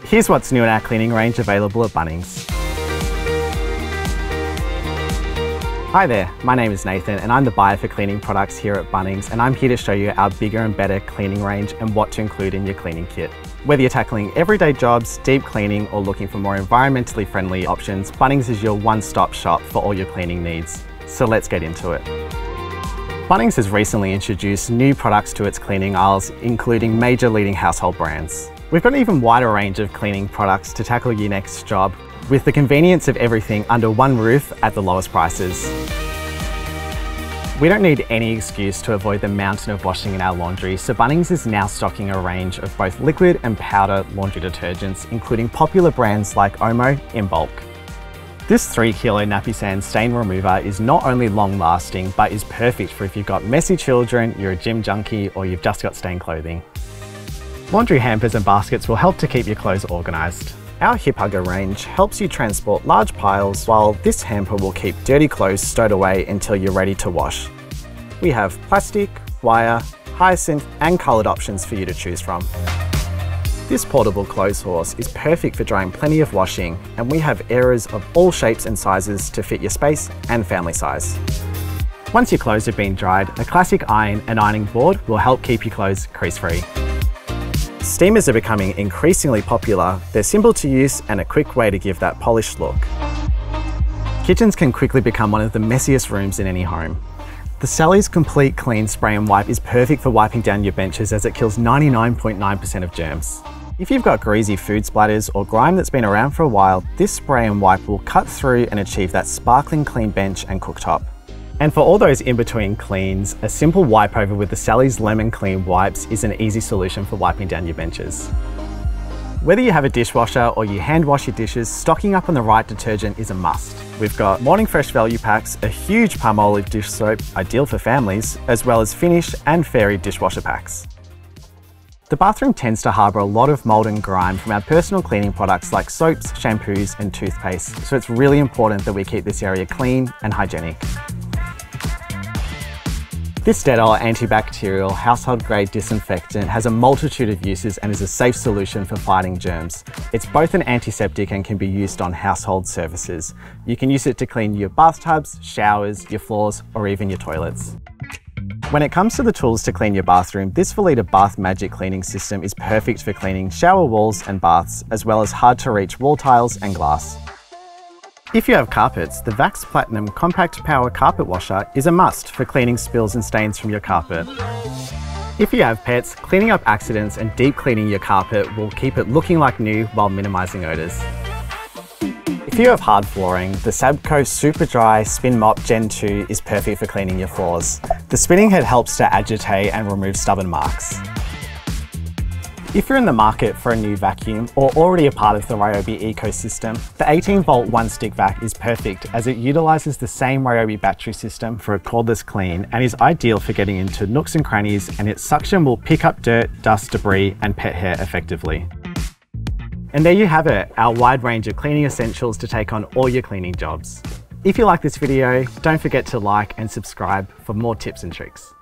Here's what's new in our cleaning range available at Bunnings. Hi there, my name is Nathan and I'm the buyer for cleaning products here at Bunnings, and I'm here to show you our bigger and better cleaning range and what to include in your cleaning kit. Whether you're tackling everyday jobs, deep cleaning, or looking for more environmentally friendly options, Bunnings is your one-stop shop for all your cleaning needs. So let's get into it. Bunnings has recently introduced new products to its cleaning aisles, including major leading household brands. We've got an even wider range of cleaning products to tackle your next job, with the convenience of everything under one roof at the lowest prices. We don't need any excuse to avoid the mountain of washing in our laundry, so Bunnings is now stocking a range of both liquid and powder laundry detergents, including popular brands like Omo in bulk. This 3 kilo nappy sand stain remover is not only long lasting, but is perfect for if you've got messy children, you're a gym junkie, or you've just got stained clothing. Laundry hampers and baskets will help to keep your clothes organised. Our Hip Hugger range helps you transport large piles, while this hamper will keep dirty clothes stowed away until you're ready to wash. We have plastic, wire, hyacinth and coloured options for you to choose from. This portable clothes horse is perfect for drying plenty of washing, and we have areas of all shapes and sizes to fit your space and family size. Once your clothes have been dried, a classic iron and ironing board will help keep your clothes crease-free. Steamers are becoming increasingly popular. They're simple to use and a quick way to give that polished look. Kitchens can quickly become one of the messiest rooms in any home. The Sally's Complete Clean Spray and Wipe is perfect for wiping down your benches, as it kills 99.9% of germs. If you've got greasy food splatters or grime that's been around for a while, this spray and wipe will cut through and achieve that sparkling clean bench and cooktop. And for all those in-between cleans, a simple wipe over with the Sally's Lemon Clean Wipes is an easy solution for wiping down your benches. Whether you have a dishwasher or you hand wash your dishes, stocking up on the right detergent is a must. We've got Morning Fresh value packs, a huge Palmolive dish soap, ideal for families, as well as Finish and Fairy dishwasher packs. The bathroom tends to harbour a lot of mould and grime from our personal cleaning products like soaps, shampoos and toothpaste, so it's really important that we keep this area clean and hygienic. This Dettol antibacterial household grade disinfectant has a multitude of uses and is a safe solution for fighting germs. It's both an antiseptic and can be used on household surfaces. You can use it to clean your bathtubs, showers, your floors, or even your toilets. When it comes to the tools to clean your bathroom, this Velita Bath Magic cleaning system is perfect for cleaning shower walls and baths, as well as hard to reach wall tiles and glass. If you have carpets, the Vax Platinum Compact Power Carpet Washer is a must for cleaning spills and stains from your carpet. If you have pets, cleaning up accidents and deep cleaning your carpet will keep it looking like new while minimising odours. If you have hard flooring, the Sabco Super Dry Spin Mop Gen 2 is perfect for cleaning your floors. The spinning head helps to agitate and remove stubborn marks. If you're in the market for a new vacuum or already a part of the Ryobi ecosystem, the 18-volt one-stick vac is perfect, as it utilises the same Ryobi battery system for a cordless clean and is ideal for getting into nooks and crannies, and its suction will pick up dirt, dust, debris and pet hair effectively. And there you have it, our wide range of cleaning essentials to take on all your cleaning jobs. If you like this video, don't forget to like and subscribe for more tips and tricks.